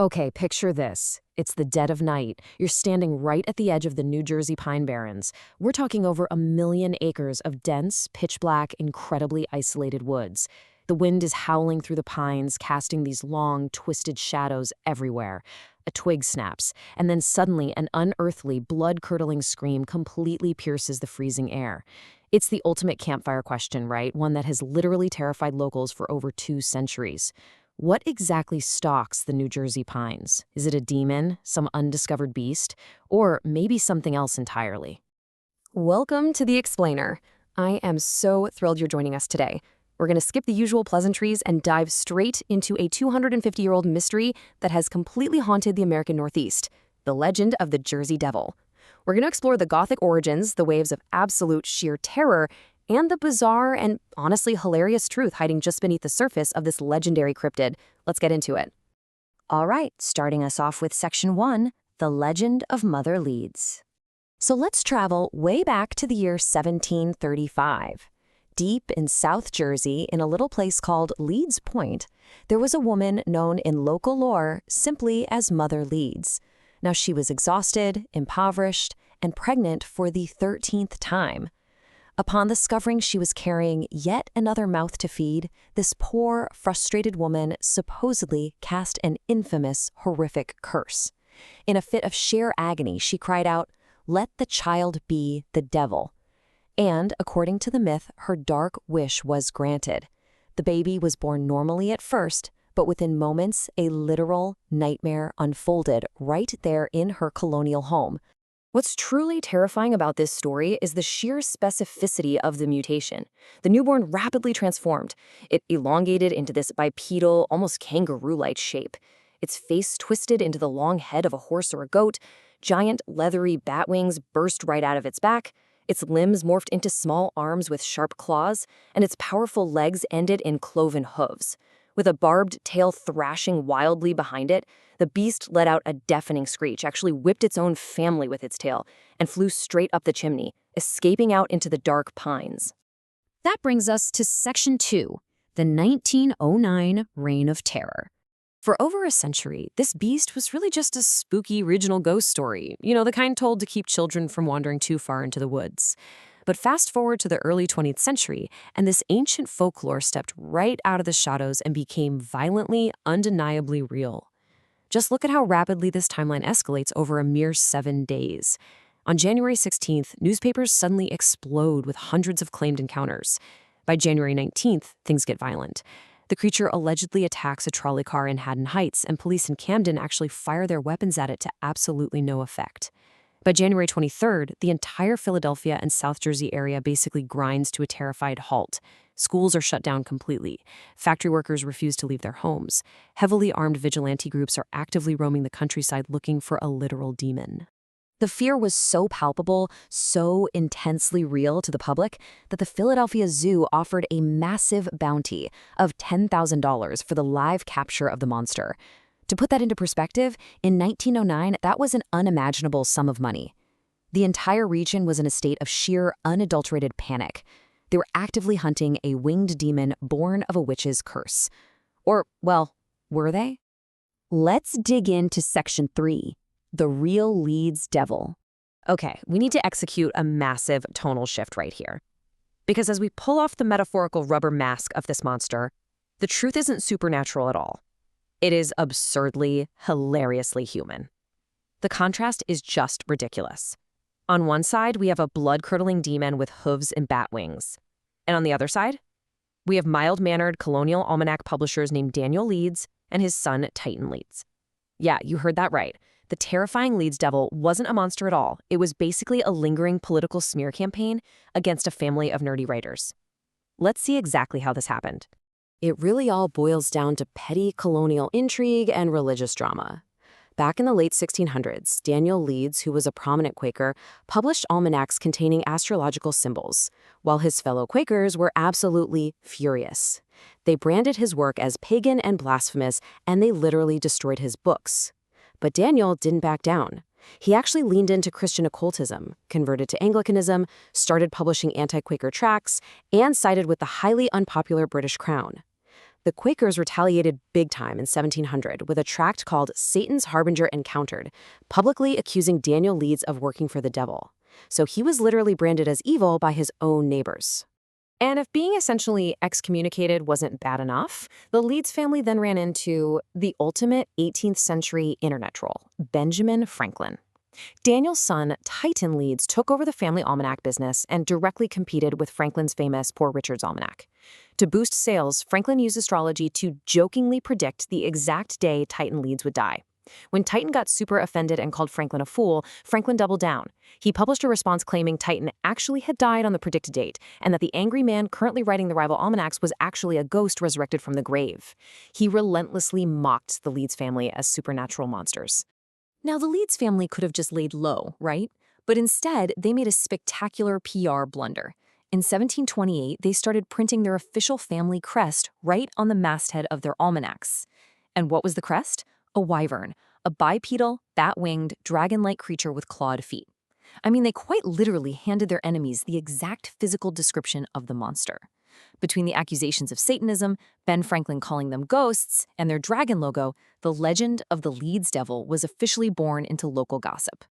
Okay, picture this. It's the dead of night. You're standing right at the edge of the New Jersey Pine Barrens. We're talking over 1 million acres of dense, pitch-black, incredibly isolated woods. The wind is howling through the pines, casting these long, twisted shadows everywhere. A twig snaps, and then suddenly an unearthly, blood-curdling scream completely pierces the freezing air. It's the ultimate campfire question, right? One that has literally terrified locals for over 2 centuries. What exactly stalks the New Jersey pines? Is it a demon, some undiscovered beast, or maybe something else entirely? Welcome to The Explainer. I am so thrilled you're joining us today. We're going to skip the usual pleasantries and dive straight into a 250-year-old mystery that has completely haunted the American Northeast, the legend of the Jersey Devil. We're going to explore the Gothic origins, the waves of absolute sheer terror, and the bizarre and honestly hilarious truth hiding just beneath the surface of this legendary cryptid. Let's get into it. All right, starting us off with Section 1, The Legend of Mother Leeds. So let's travel way back to the year 1735. Deep in South Jersey, in a little place called Leeds Point, there was a woman known in local lore simply as Mother Leeds. Now, she was exhausted, impoverished, and pregnant for the 13th time. Upon discovering she was carrying yet another mouth to feed, this poor, frustrated woman supposedly cast an infamous, horrific curse. In a fit of sheer agony, she cried out, "Let the child be the devil." And, according to the myth, her dark wish was granted. The baby was born normally at first, but within moments, a literal nightmare unfolded right there in her colonial home. What's truly terrifying about this story is the sheer specificity of the mutation. The newborn rapidly transformed. It elongated into this bipedal, almost kangaroo-like shape. Its face twisted into the long head of a horse or a goat. Giant, leathery bat wings burst right out of its back. Its limbs morphed into small arms with sharp claws, and its powerful legs ended in cloven hooves. With a barbed tail thrashing wildly behind it, the beast let out a deafening screech, actually whipped its own family with its tail, and flew straight up the chimney, escaping out into the dark pines. That brings us to Section 2, the 1909 Reign of Terror. For over a century, this beast was really just a spooky regional ghost story, the kind told to keep children from wandering too far into the woods. But fast forward to the early 20th century, and this ancient folklore stepped right out of the shadows and became violently, undeniably real. Just look at how rapidly this timeline escalates over a mere 7 days. On January 16th, newspapers suddenly explode with hundreds of claimed encounters. By January 19th, things get violent. The creature allegedly attacks a trolley car in Haddon Heights, and police in Camden actually fire their weapons at it to absolutely no effect. By January 23rd, the entire Philadelphia and South Jersey area basically grinds to a terrified halt. Schools are shut down completely. Factory workers refuse to leave their homes. Heavily armed vigilante groups are actively roaming the countryside looking for a literal demon. The fear was so palpable, so intensely real to the public, that the Philadelphia Zoo offered a massive bounty of $10,000 for the live capture of the monster. To put that into perspective, in 1909, that was an unimaginable sum of money. The entire region was in a state of sheer, unadulterated panic. They were actively hunting a winged demon born of a witch's curse. Or, well, were they? Let's dig into Section 3, the real Leeds Devil. Okay, we need to execute a massive tonal shift right here. Because as we pull off the metaphorical rubber mask of this monster, the truth isn't supernatural at all. It is absurdly, hilariously human. The contrast is just ridiculous. On one side, we have a blood-curdling demon with hooves and bat wings. And on the other side, we have mild-mannered colonial almanac publishers named Daniel Leeds and his son, Titan Leeds. Yeah, you heard that right. The terrifying Leeds Devil wasn't a monster at all. It was basically a lingering political smear campaign against a family of nerdy writers. Let's see exactly how this happened. It really all boils down to petty colonial intrigue and religious drama. Back in the late 1600s, Daniel Leeds, who was a prominent Quaker, published almanacs containing astrological symbols, while his fellow Quakers were absolutely furious. They branded his work as pagan and blasphemous, and they literally destroyed his books. But Daniel didn't back down. He actually leaned into Christian occultism, converted to Anglicanism, started publishing anti-Quaker tracts, and sided with the highly unpopular British Crown. The Quakers retaliated big time in 1700 with a tract called Satan's Harbinger Encountered, publicly accusing Daniel Leeds of working for the devil. So he was literally branded as evil by his own neighbors. And if being essentially excommunicated wasn't bad enough, the Leeds family then ran into the ultimate 18th century internet troll, Benjamin Franklin. Daniel's son, Titan Leeds, took over the family almanac business and directly competed with Franklin's famous Poor Richard's Almanac. To boost sales, Franklin used astrology to jokingly predict the exact day Titan Leeds would die. When Titan got super offended and called Franklin a fool, Franklin doubled down. He published a response claiming Titan actually had died on the predicted date, and that the angry man currently writing the rival almanacs was actually a ghost resurrected from the grave. He relentlessly mocked the Leeds family as supernatural monsters. Now, the Leeds family could have just laid low, right? But instead, they made a spectacular PR blunder. In 1728, they started printing their official family crest right on the masthead of their almanacs. And what was the crest? A wyvern, a bipedal, bat-winged, dragon-like creature with clawed feet. I mean, they quite literally handed their enemies the exact physical description of the monster. Between the accusations of Satanism, Ben Franklin calling them ghosts, and their dragon logo, the legend of the Leeds Devil was officially born into local gossip.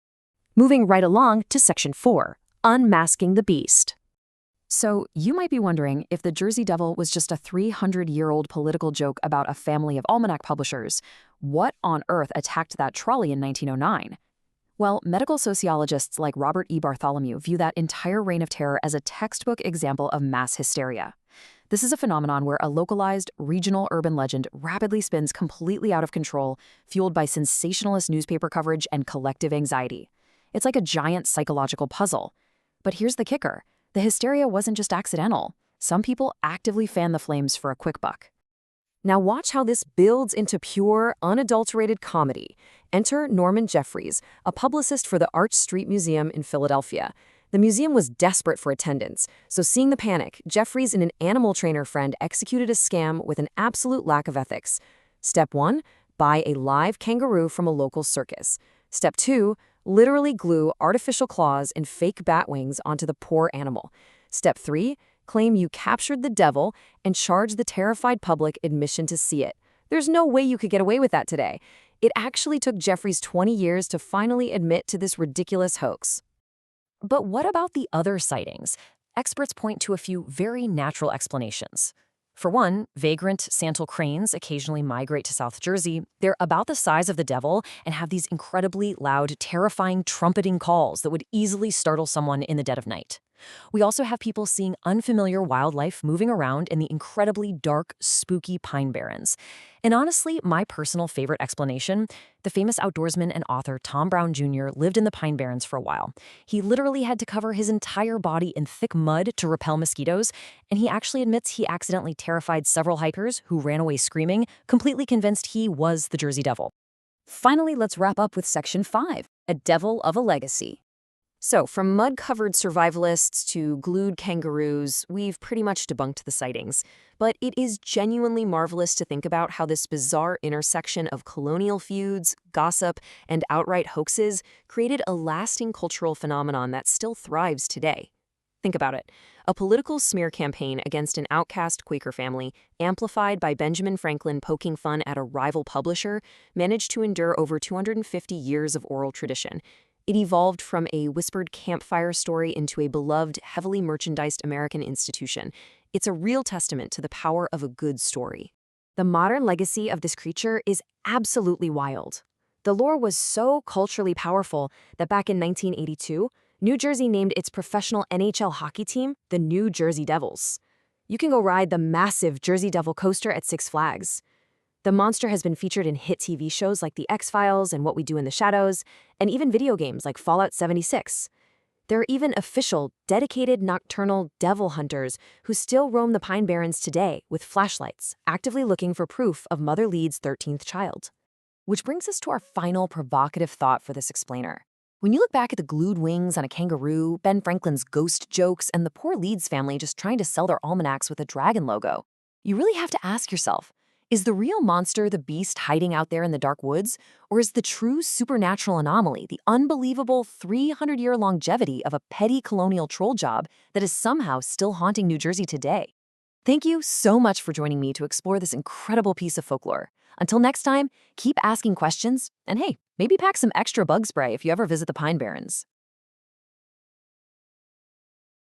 Moving right along to Section 4, Unmasking the Beast. So, you might be wondering if the Jersey Devil was just a 300-year-old political joke about a family of almanac publishers. What on earth attacked that trolley in 1909? Well, medical sociologists like Robert E. Bartholomew view that entire reign of terror as a textbook example of mass hysteria. This is a phenomenon where a localized, regional urban legend rapidly spins completely out of control, fueled by sensationalist newspaper coverage and collective anxiety. It's like a giant psychological puzzle. But here's the kicker. The hysteria wasn't just accidental. Some people actively fan the flames for a quick buck. Now watch how this builds into pure, unadulterated comedy. Enter Norman Jeffries, a publicist for the Arch Street Museum in Philadelphia. The museum was desperate for attendance, so seeing the panic, Jeffries and an animal trainer friend executed a scam with an absolute lack of ethics. Step 1, buy a live kangaroo from a local circus. Step 2, literally glue artificial claws and fake bat wings onto the poor animal. Step 3, claim you captured the devil and charge the terrified public admission to see it. There's no way you could get away with that today. It actually took Jeffries 20 years to finally admit to this ridiculous hoax. But what about the other sightings? Experts point to a few very natural explanations. For one, vagrant Santal cranes occasionally migrate to South Jersey. They're about the size of the devil and have these incredibly loud, terrifying, trumpeting calls that would easily startle someone in the dead of night. We also have people seeing unfamiliar wildlife moving around in the incredibly dark, spooky Pine Barrens. And honestly, my personal favorite explanation, the famous outdoorsman and author Tom Brown Jr. lived in the Pine Barrens for a while. He literally had to cover his entire body in thick mud to repel mosquitoes, and he actually admits he accidentally terrified several hikers who ran away screaming, completely convinced he was the Jersey Devil. Finally, let's wrap up with Section 5, a devil of a legacy. So, from mud-covered survivalists to glued kangaroos, we've pretty much debunked the sightings. But it is genuinely marvelous to think about how this bizarre intersection of colonial feuds, gossip, and outright hoaxes created a lasting cultural phenomenon that still thrives today. Think about it. A political smear campaign against an outcast Quaker family, amplified by Benjamin Franklin poking fun at a rival publisher, managed to endure over 250 years of oral tradition. It evolved from a whispered campfire story into a beloved, heavily merchandised American institution. It's a real testament to the power of a good story. The modern legacy of this creature is absolutely wild. The lore was so culturally powerful that back in 1982, New Jersey named its professional NHL hockey team the New Jersey Devils. You can go ride the massive Jersey Devil coaster at Six Flags. The monster has been featured in hit TV shows like The X-Files and What We Do in the Shadows, and even video games like Fallout 76. There are even official, dedicated nocturnal devil hunters who still roam the Pine Barrens today with flashlights, actively looking for proof of Mother Leeds' 13th child. Which brings us to our final provocative thought for this explainer. When you look back at the glued wings on a kangaroo, Ben Franklin's ghost jokes, and the poor Leeds family just trying to sell their almanacs with a dragon logo, you really have to ask yourself, is the real monster the beast hiding out there in the dark woods, or is the true supernatural anomaly the unbelievable 300-year longevity of a petty colonial troll job that is somehow still haunting New Jersey today? Thank you so much for joining me to explore this incredible piece of folklore. Until next time, keep asking questions, and hey, maybe pack some extra bug spray if you ever visit the Pine Barrens.